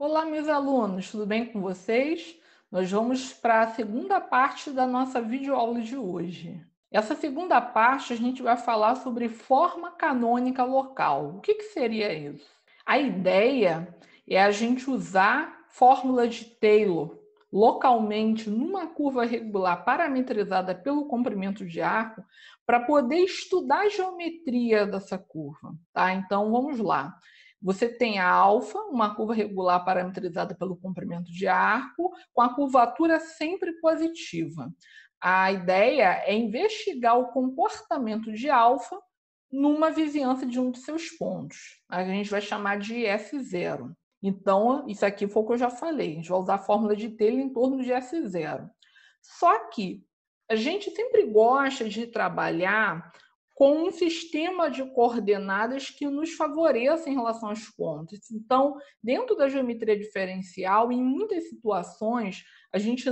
Olá, meus alunos, tudo bem com vocês? Nós vamos para a segunda parte da nossa videoaula de hoje. Essa segunda parte a gente vai falar sobre forma canônica local. O que seria isso? A ideia é a gente usar fórmula de Taylor localmente numa curva regular parametrizada pelo comprimento de arco para poder estudar a geometria dessa curva, tá? Então vamos lá. Você tem a alfa, uma curva regular parametrizada pelo comprimento de arco, com a curvatura sempre positiva. A ideia é investigar o comportamento de alfa numa vizinhança de um de seus pontos. A gente vai chamar de S0. Então, isso aqui foi o que eu já falei. A gente vai usar a fórmula de Taylor em torno de S0. Só que a gente sempre gosta de trabalhar com um sistema de coordenadas que nos favoreça em relação aos pontos. Então, dentro da geometria diferencial, em muitas situações, a gente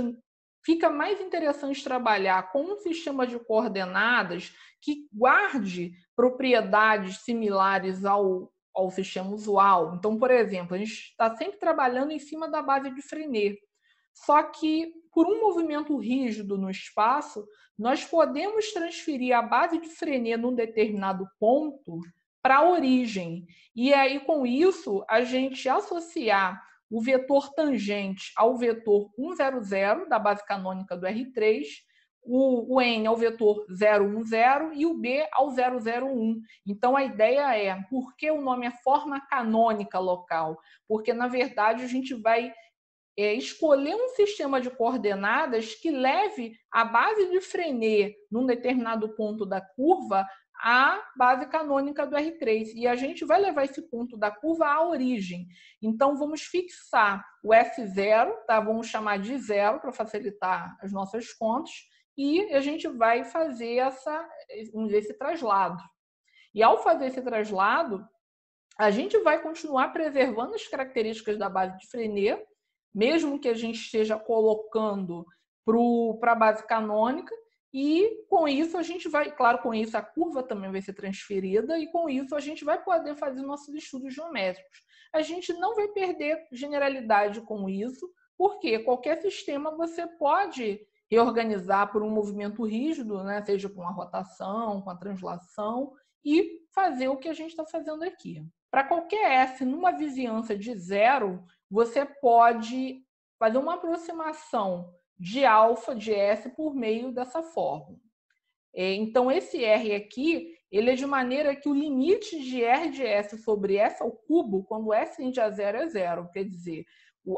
fica mais interessante trabalhar com um sistema de coordenadas que guarde propriedades similares ao sistema usual. Então, por exemplo, a gente está sempre trabalhando em cima da base de Frenet. Só que, por um movimento rígido no espaço, nós podemos transferir a base de Frenet num determinado ponto para a origem. E aí, com isso, a gente associar o vetor tangente ao vetor 100 da base canônica do R3, o N ao vetor 010 e o B ao 001. Então, a ideia é, por que o nome é forma canônica local? Porque, na verdade, a gente vai escolher um sistema de coordenadas que leve a base de Frenet num determinado ponto da curva à base canônica do R3. E a gente vai levar esse ponto da curva à origem. Então, vamos fixar o S0, tá? Vamos chamar de 0 para facilitar as nossas contas, e a gente vai fazer esse traslado. E ao fazer esse traslado, a gente vai continuar preservando as características da base de Frenet, mesmo que a gente esteja colocando para a base canônica, e com isso a gente vai, claro, com isso a curva também vai ser transferida, e com isso a gente vai poder fazer nossos estudos geométricos. A gente não vai perder generalidade com isso, porque qualquer sistema você pode reorganizar por um movimento rígido, né? Seja com a rotação, com a translação, e fazer o que a gente está fazendo aqui. Para qualquer S numa vizinhança de 0, você pode fazer uma aproximação de alfa de S por meio dessa fórmula. Então, esse R aqui, ele é de maneira que o limite de R de S sobre S ao cubo, quando S tende a 0, é 0. Quer dizer,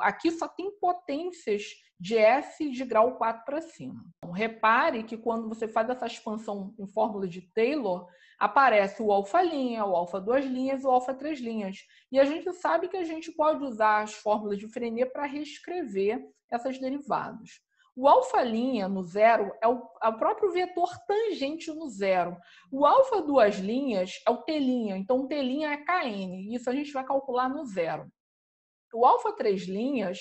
aqui só tem potências de S de grau 4 para cima. Então, repare que quando você faz essa expansão em fórmula de Taylor, aparece o alfa linha, o alfa 2 linhas, o alfa 3 linhas. E a gente sabe que a gente pode usar as fórmulas de Frenet para reescrever essas derivadas. O alfa linha no 0 é o próprio vetor tangente no 0. O alfa 2 linhas é o T', então o T' é Kn, isso a gente vai calcular no 0. O alfa 3 linhas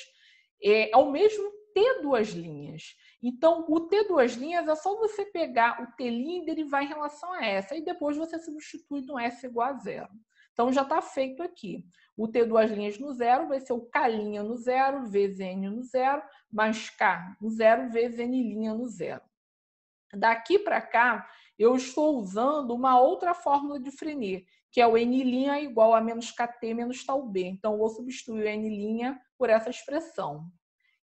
é o mesmo T2 linhas. Então, o T2 linhas é só você pegar o T' e derivar em relação a essa, e depois você substitui no S igual a 0. Então, já está feito aqui. O T2 linhas no 0 vai ser o K' no 0, vezes N no 0, mais K no 0, vezes N' no 0. Daqui para cá, eu estou usando uma outra fórmula de Frenet, que é o N' igual a menos KT menos tau B. Então, eu vou substituir o N' por essa expressão.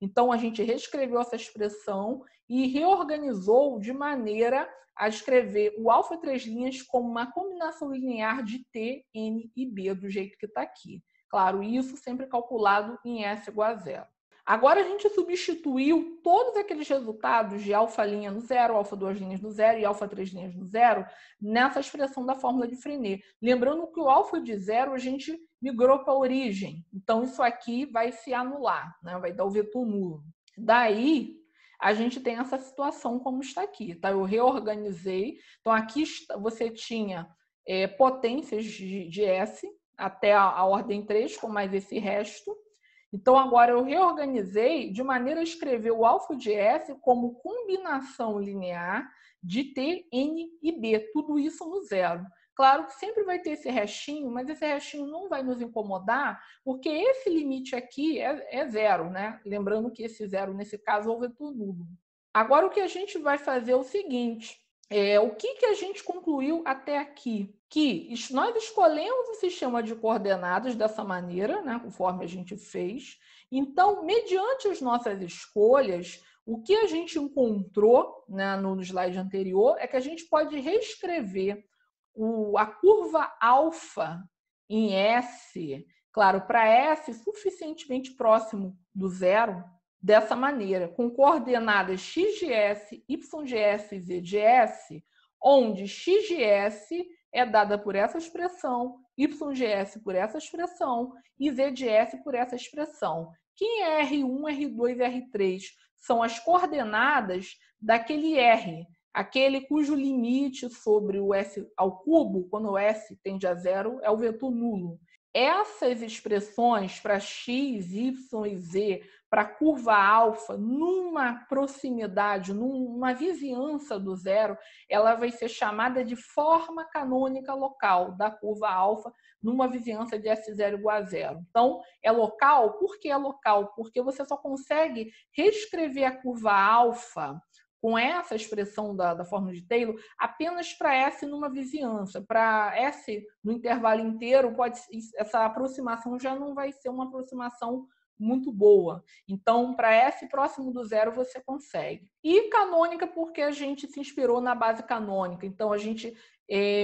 Então, a gente reescreveu essa expressão e reorganizou de maneira a escrever o alfa 3 linhas como uma combinação linear de T, N e B, do jeito que está aqui. Claro, isso sempre calculado em S igual a 0. Agora, a gente substituiu todos aqueles resultados de alfa linha no 0, alfa 2 linhas no 0 e alfa 3 linhas no 0 nessa expressão da fórmula de Frenet. Lembrando que o alfa de 0 a gente migrou para a origem. Então, isso aqui vai se anular, né? Vai dar o vetor nulo. Daí, a gente tem essa situação como está aqui. Tá? Eu reorganizei. Então, aqui você tinha potências de S até a ordem 3, com mais esse resto. Então, agora eu reorganizei de maneira a escrever o alfa de S como combinação linear de T, N e B, tudo isso no 0. Claro que sempre vai ter esse restinho, mas esse restinho não vai nos incomodar, porque esse limite aqui é zero, né? Lembrando que esse zero, nesse caso, é o vetor nulo. Agora, o que a gente vai fazer é o seguinte, o que a gente concluiu até aqui? Que nós escolhemos o sistema de coordenadas dessa maneira, né, conforme a gente fez. Então, mediante as nossas escolhas, o que a gente encontrou, né, no slide anterior é que a gente pode reescrever a curva alfa em S, claro, para S suficientemente próximo do zero, dessa maneira, com coordenadas x de s, y de s e z de s, onde x de s é dada por essa expressão, y de s por essa expressão e z de s por essa expressão. Quem é R1, R2 e R3? São as coordenadas daquele R, aquele cujo limite sobre o s ao cubo, quando o s tende a zero, é o vetor nulo. Essas expressões para x, y e z, para a curva alfa, numa proximidade, numa vizinhança do zero, ela vai ser chamada de forma canônica local da curva alfa, numa vizinhança de S0 igual a zero. Então, é local. Por que é local? Porque você só consegue reescrever a curva alfa com essa expressão da fórmula de Taylor apenas para S numa vizinhança. Para S no intervalo inteiro, essa aproximação já não vai ser uma aproximação muito boa. Então, para S próximo do zero, você consegue. E canônica, porque a gente se inspirou na base canônica. Então, a gente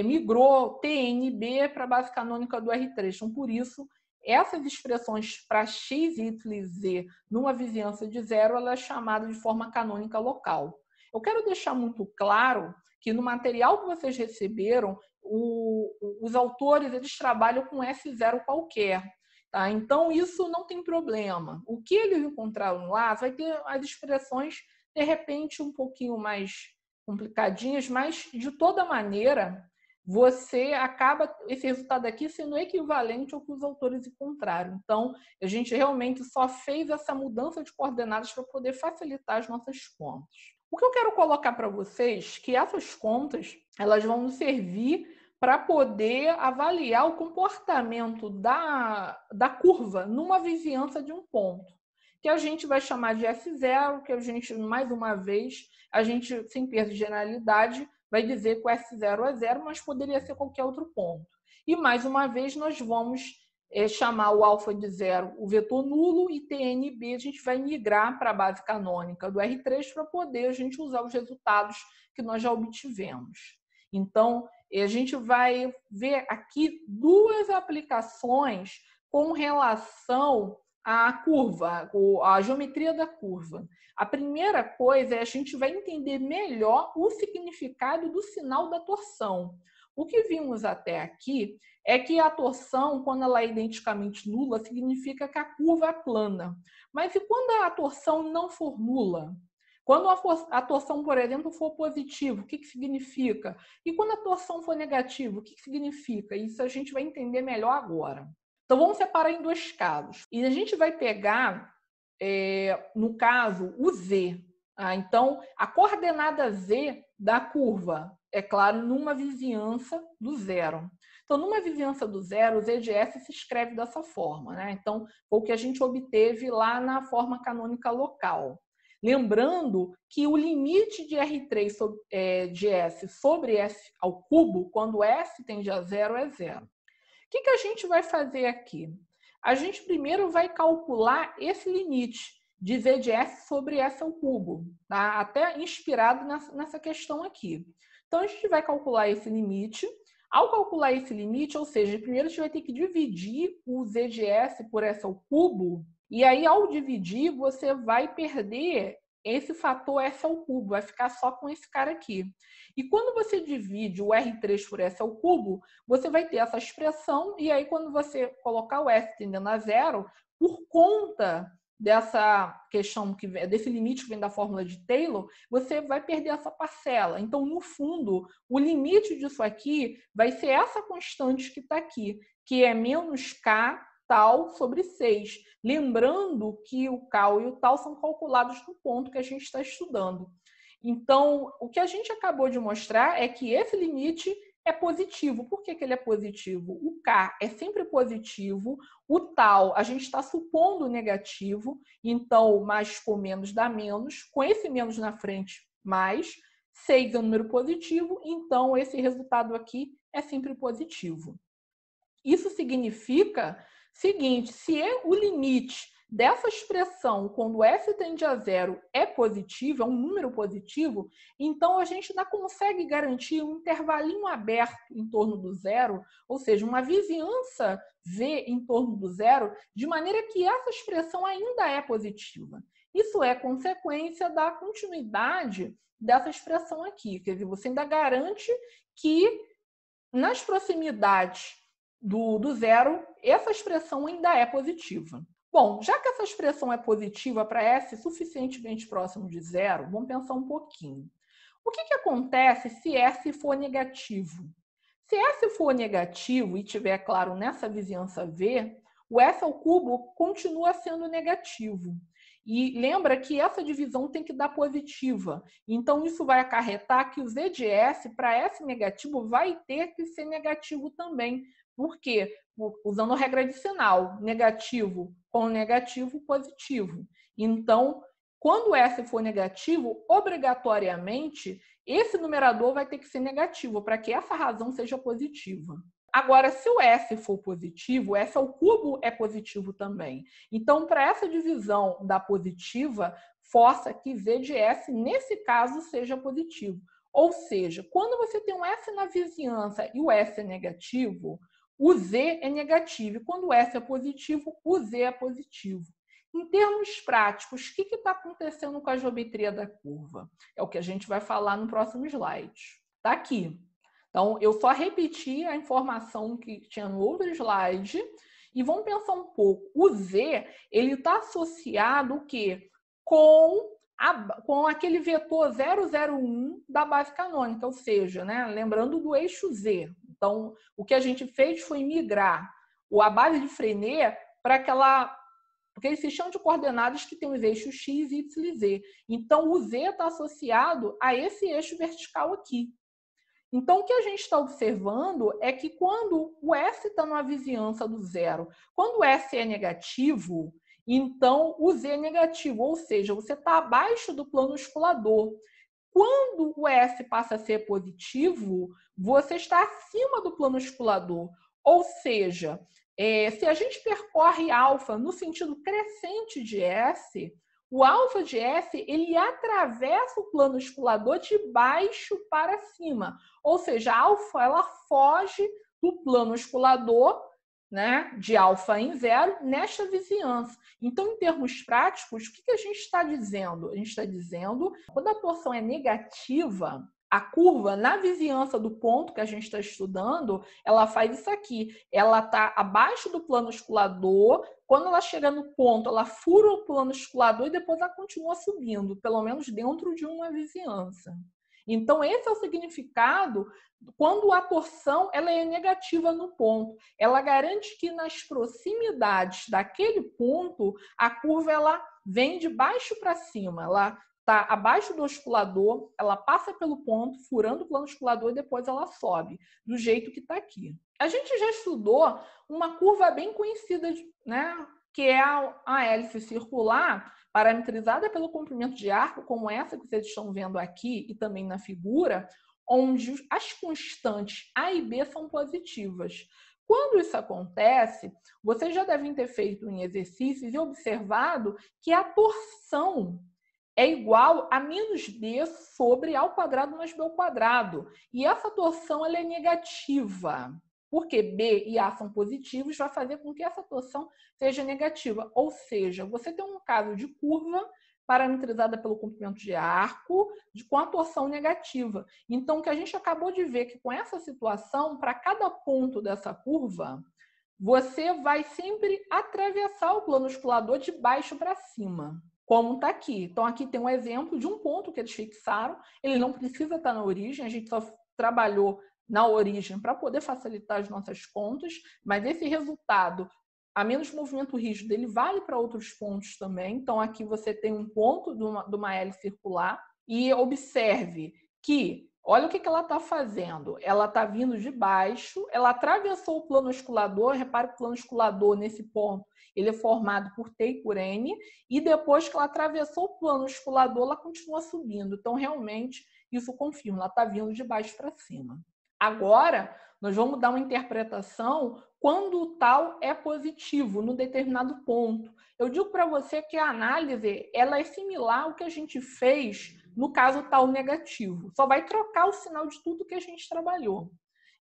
migrou TNB para a base canônica do R3. Então, por isso, essas expressões para x, y e z numa vizinhança de zero, ela é chamada de forma canônica local. Eu quero deixar muito claro que no material que vocês receberam, os autores eles trabalham com S0 qualquer. Tá? Então, isso não tem problema. O que eles encontraram lá vai ter as expressões, de repente, um pouquinho mais complicadinhas, mas, de toda maneira, você acaba, esse resultado aqui, sendo equivalente ao que os autores encontraram. Então, a gente realmente só fez essa mudança de coordenadas para poder facilitar as nossas contas. O que eu quero colocar para vocês é que essas contas elas vão nos servir para poder avaliar o comportamento da curva numa vizinhança de um ponto, que a gente vai chamar de S0, que a gente, mais uma vez, a gente, sem perda de generalidade, vai dizer que o S0 é zero, mas poderia ser qualquer outro ponto. E, mais uma vez, nós vamos chamar o alfa de zero o vetor nulo e TNB a gente vai migrar para a base canônica do R3 para poder a gente usar os resultados que nós já obtivemos. Então, a gente vai ver aqui duas aplicações com relação à curva, à geometria da curva. A primeira coisa é a gente vai entender melhor o significado do sinal da torção. O que vimos até aqui é que a torção, quando ela é identicamente nula, significa que a curva é plana. Mas e quando a torção não for nula? Quando a torção, por exemplo, for positiva, o que significa? E quando a torção for negativa, o que significa? Isso a gente vai entender melhor agora. Então, vamos separar em dois casos. E a gente vai pegar, no caso, o Z. Então, a coordenada Z da curva, é claro, numa vizinhança do zero. Então, numa vizinhança do zero, o Z de S se escreve dessa forma, né? Então, foi o que a gente obteve lá na forma canônica local. Lembrando que o limite de R3 de S sobre S ao cubo, quando S tende a zero, é zero. O que a gente vai fazer aqui? A gente primeiro vai calcular esse limite de Z de S sobre S ao cubo, tá? Até inspirado nessa questão aqui. Então, a gente vai calcular esse limite. Ao calcular esse limite, ou seja, primeiro a gente vai ter que dividir o Z de S por S ao cubo, e aí, ao dividir, você vai perder esse fator S ao cubo, vai ficar só com esse cara aqui. E quando você divide o R3 por S ao cubo, você vai ter essa expressão, e aí quando você colocar o S tendendo a zero, por conta dessa questão, desse limite que vem da fórmula de Taylor, você vai perder essa parcela. Então, no fundo, o limite disso aqui vai ser essa constante que está aqui, que é menos K tal sobre 6. Lembrando que o cal e o tal são calculados no ponto que a gente está estudando. Então, o que a gente acabou de mostrar é que esse limite é positivo. Por que ele é positivo? O K é sempre positivo, o tal a gente está supondo negativo, então mais com menos dá menos, com esse menos na frente, mais. 6 é um número positivo, então esse resultado aqui é sempre positivo. Isso significa o seguinte, se o limite dessa expressão, quando f tende a zero, é positivo, é um número positivo, então a gente ainda consegue garantir um intervalinho aberto em torno do zero, ou seja, uma vizinhança V em torno do zero, de maneira que essa expressão ainda é positiva. Isso é consequência da continuidade dessa expressão aqui, quer dizer, você ainda garante que nas proximidades do zero, essa expressão ainda é positiva. Bom, já que essa expressão é positiva para S suficientemente próximo de zero, vamos pensar um pouquinho. O que acontece se S for negativo? Se S for negativo e tiver, claro, nessa vizinhança V, o S ao cubo continua sendo negativo. E lembra que essa divisão tem que dar positiva. Então, isso vai acarretar que o Z de S para S negativo vai ter que ser negativo também. Por quê? Usando a regra de sinal, negativo com negativo, positivo. Então, quando S for negativo, obrigatoriamente, esse numerador vai ter que ser negativo para que essa razão seja positiva. Agora, se o S for positivo, o S ao cubo é positivo também. Então, para essa divisão da positiva, força que Z de S, nesse caso, seja positivo. Ou seja, quando você tem um S na vizinhança e o S é negativo, o Z é negativo. E quando o S é positivo, o Z é positivo. Em termos práticos, o que está acontecendo com a geometria da curva? É o que a gente vai falar no próximo slide. Está aqui. Então, eu só repeti a informação que tinha no outro slide e vamos pensar um pouco. O Z, ele está associado o quê? Com aquele vetor 001 da base canônica, ou seja, né, lembrando do eixo Z. Então, o que a gente fez foi migrar a base de Frenet para aquele sistema de coordenadas que tem os eixos x, y e z. Então, o z está associado a esse eixo vertical aqui. Então, o que a gente está observando é que quando o S está numa vizinhança do zero, quando o S é negativo, então o Z é negativo, ou seja, você está abaixo do plano oscilador. Quando o S passa a ser positivo, você está acima do plano oscilador. Ou seja, se a gente percorre alfa no sentido crescente de S, o alfa de S ele atravessa o plano oscilador de baixo para cima. Ou seja, a alfa ela foge do plano oscilador, né, de alfa em zero, nesta vizinhança. Então, em termos práticos, o que a gente está dizendo? A gente está dizendo que quando a torção é negativa, a curva na vizinhança do ponto que a gente está estudando, ela faz isso aqui. Ela está abaixo do plano oscilador. Quando ela chega no ponto, ela fura o plano oscilador e depois ela continua subindo, pelo menos dentro de uma vizinhança. Então, esse é o significado quando a torção ela é negativa no ponto. Ela garante que nas proximidades daquele ponto, a curva ela vem de baixo para cima. Ela está abaixo do oscilador, ela passa pelo ponto, furando o plano oscilador e depois ela sobe, do jeito que está aqui. A gente já estudou uma curva bem conhecida, né, que é a hélice circular, parametrizada pelo comprimento de arco, como essa que vocês estão vendo aqui e também na figura, onde as constantes A e B são positivas. Quando isso acontece, vocês já devem ter feito em exercícios e observado que a torção é igual a menos b sobre a ao quadrado mais b ao quadrado. E essa torção ela é negativa. Porque B e A são positivos, vai fazer com que essa torção seja negativa. Ou seja, você tem um caso de curva parametrizada pelo comprimento de arco com a torção negativa. Então, o que a gente acabou de ver é que com essa situação, para cada ponto dessa curva, você vai sempre atravessar o plano oscilador de baixo para cima, como está aqui. Então, aqui tem um exemplo de um ponto que eles fixaram. Ele não precisa estar na origem, a gente só trabalhou na origem para poder facilitar as nossas contas, mas esse resultado, a menos movimento rígido, ele vale para outros pontos também. Então, aqui você tem um ponto de uma hélice circular e observe que Olha o que ela está fazendo. Ela está vindo de baixo, ela atravessou o plano oscilador. Repare que o plano oscilador, nesse ponto, ele é formado por T e por N, e depois que ela atravessou o plano oscilador, ela continua subindo. Então, realmente, isso confirma, ela está vindo de baixo para cima. Agora, nós vamos dar uma interpretação quando o tal é positivo, num determinado ponto. Eu digo para você que a análise ela é similar ao que a gente fez no caso tal negativo. Só vai trocar o sinal de tudo que a gente trabalhou.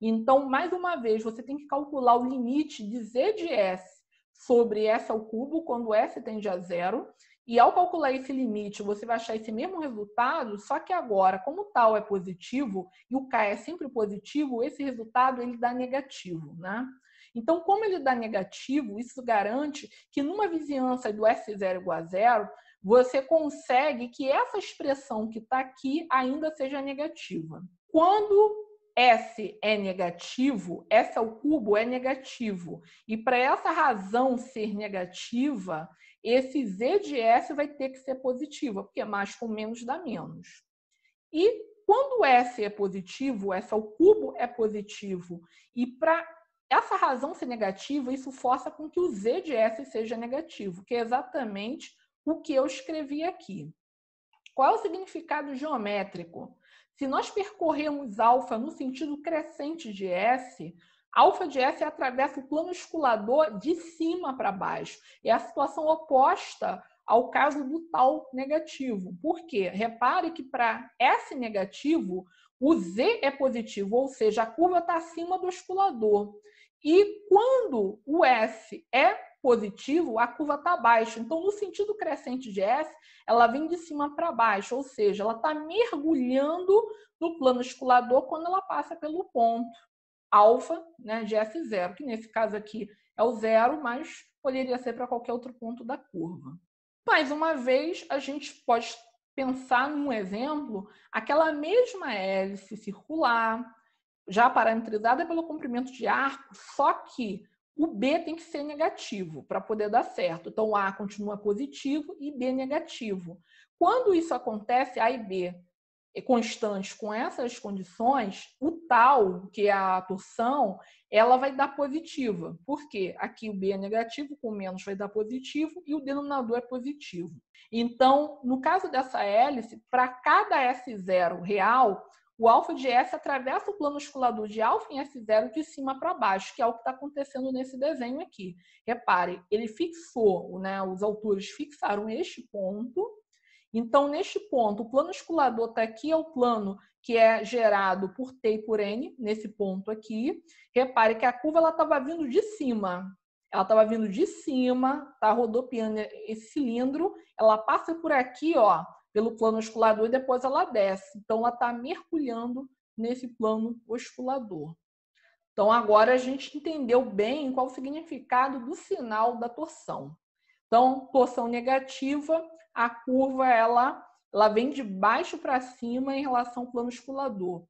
Então, mais uma vez, você tem que calcular o limite de z de s sobre s ao cubo, quando s tende a zero. E ao calcular esse limite, você vai achar esse mesmo resultado, só que agora, como tal é positivo e o k é sempre positivo, esse resultado ele dá negativo, né? Então, como ele dá negativo, isso garante que numa vizinhança do S0 igual a zero, você consegue que essa expressão que está aqui ainda seja negativa. Quando S é negativo, S ao cubo é negativo. E para essa razão ser negativa, esse Z de S vai ter que ser positivo, porque mais com menos dá menos. E quando S é positivo, S ao cubo é positivo. E para essa razão ser negativa, isso força com que o Z de S seja negativo, que é exatamente o que eu escrevi aqui. Qual é o significado geométrico? Se nós percorrermos alfa no sentido crescente de S, alfa de S atravessa o plano oscilador de cima para baixo. É a situação oposta ao caso do tal negativo. Por quê? Repare que para S negativo, o Z é positivo, ou seja, a curva está acima do oscilador. E quando o S é positivo, a curva está abaixo. Então, no sentido crescente de S, ela vem de cima para baixo, ou seja, ela está mergulhando no plano oscilador quando ela passa pelo ponto alfa, né, de S0, que nesse caso aqui é o zero, mas poderia ser para qualquer outro ponto da curva. Mais uma vez, a gente pode pensar num exemplo, aquela mesma hélice circular, já parametrizada pelo comprimento de arco, só que o B tem que ser negativo para poder dar certo. Então, A continua positivo e B negativo. Quando isso acontece, A e B constantes com essas condições, o tal, que é a torção, ela vai dar positiva. Por quê? Aqui o B é negativo, com menos vai dar positivo e o denominador é positivo. Então, no caso dessa hélice, para cada S0 real, o alfa de S atravessa o plano oscilador de alfa em S0 de cima para baixo, que é o que está acontecendo nesse desenho aqui. Repare, ele fixou, né, os autores fixaram este ponto. Então, neste ponto, o plano oscilador está aqui, é o plano que é gerado por T e por N, nesse ponto aqui. Repare que a curva estava vindo de cima. Ela estava vindo de cima, está rodopiando esse cilindro, ela passa por aqui, ó, pelo plano oscilador e depois ela desce. Então, ela está mergulhando nesse plano oscilador. Então, agora a gente entendeu bem qual o significado do sinal da torção. Então, torção negativa, a curva ela vem de baixo para cima em relação ao plano oscilador.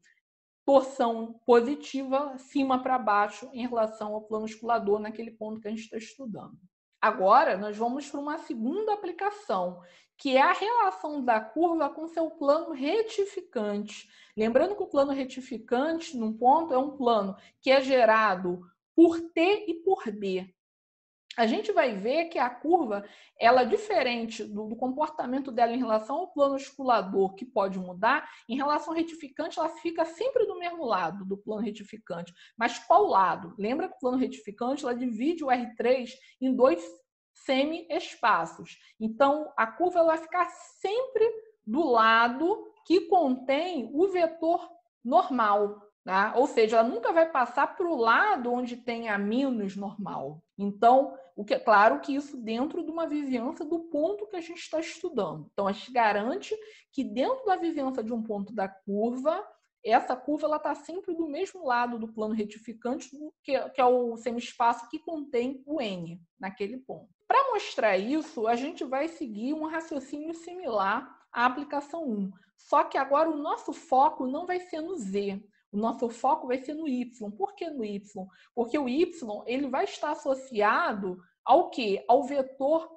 Torção positiva, cima para baixo em relação ao plano oscilador naquele ponto que a gente está estudando. Agora, nós vamos para uma segunda aplicação, que é a relação da curva com seu plano retificante. Lembrando que o plano retificante, num ponto, é um plano que é gerado por T e por B. A gente vai ver que a curva, ela é diferente do comportamento dela em relação ao plano oscilador, que pode mudar, em relação ao retificante, ela fica sempre do mesmo lado do plano retificante. Mas qual lado? Lembra que o plano retificante ela divide o R3 em dois semi-espaços. Então, a curva ela vai ficar sempre do lado que contém o vetor normal. Tá? Ou seja, ela nunca vai passar para o lado onde tem a menos normal. Então, claro que isso dentro de uma vizinhança do ponto que a gente está estudando. Então, a gente garante que dentro da vizinhança de um ponto da curva, essa curva está sempre do mesmo lado do plano retificante, que é o semi-espaço que contém o N naquele ponto. Para mostrar isso, a gente vai seguir um raciocínio similar à aplicação 1. Só que agora o nosso foco não vai ser no Z. O nosso foco vai ser no Y. Por que no Y? Porque o Y ele vai estar associado ao quê? Ao vetor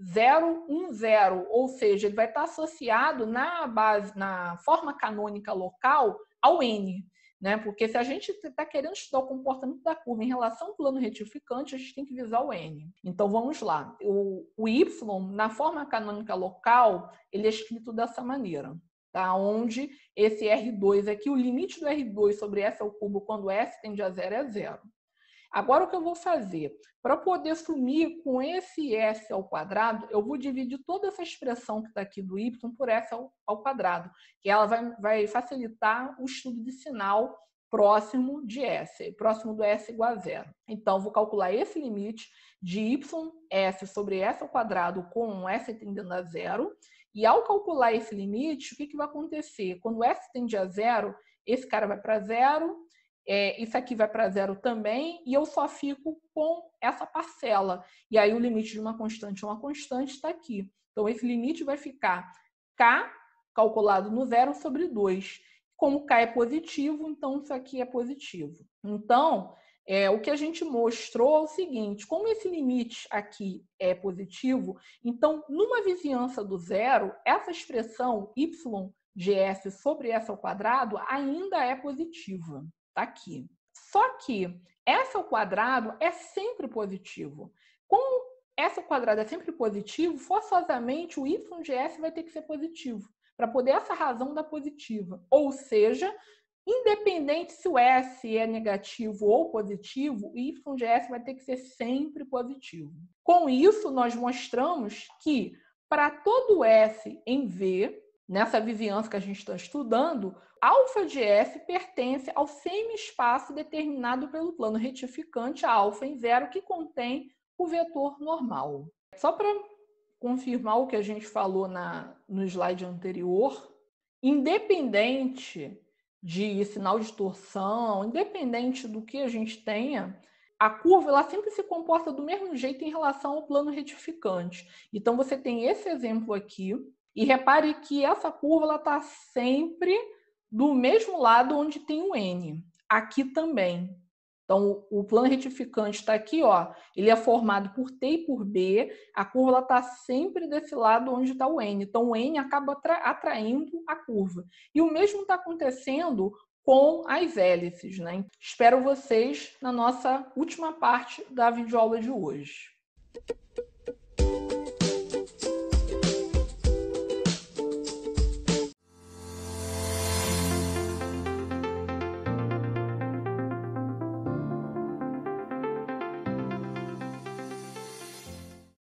0, 1, 0. Ou seja, ele vai estar associado na forma canônica local ao N, né? Porque se a gente está querendo estudar o comportamento da curva em relação ao plano retificante, a gente tem que visar o N. Então, vamos lá. O Y, na forma canônica local, ele é escrito dessa maneira, tá? Onde esse R2 aqui, o limite do R2 sobre S ao cubo quando S tende a zero é zero. Agora, o que eu vou fazer? Para poder sumir com esse S ao quadrado, eu vou dividir toda essa expressão que está aqui do Y por S ao quadrado, que ela vai facilitar o estudo de sinal próximo de S, próximo do S igual a zero. Então, vou calcular esse limite de YS sobre S ao quadrado com S tendendo a zero. E ao calcular esse limite, o que vai acontecer? Quando S tende a zero, esse cara vai para zero, isso aqui vai para zero também, e eu só fico com essa parcela. E aí o limite de uma constante está aqui. Então, esse limite vai ficar K, calculado no zero, sobre 2. Como K é positivo, então isso aqui é positivo. Então, o que a gente mostrou é o seguinte: como esse limite aqui é positivo, então, numa vizinhança do zero, essa expressão y de S sobre S ao quadrado ainda é positiva. Está aqui. Só que S ao quadrado é sempre positivo. Como S ao quadrado é sempre positivo, forçosamente o y de S vai ter que ser positivo, para poder essa razão dar positiva. Ou seja, independente se o S é negativo ou positivo, o y de S vai ter que ser sempre positivo. Com isso, nós mostramos que para todo S em V, nessa vizinhança que a gente está estudando, alfa de S pertence ao semi-espaço determinado pelo plano retificante alfa em zero, que contém o vetor normal. Só para confirmar o que a gente falou no slide anterior, independente de sinal de torção, independente do que a gente tenha, a curva ela sempre se comporta do mesmo jeito em relação ao plano retificante. Então, você tem esse exemplo aqui, e repare que essa curva está sempre do mesmo lado onde tem o N. Aqui também. Então, o plano retificante está aqui, ó, ele é formado por T e por B, a curva está sempre desse lado onde está o N. Então, o N acaba atraindo a curva. E o mesmo está acontecendo com as hélices, né? Espero vocês na nossa última parte da videoaula de hoje.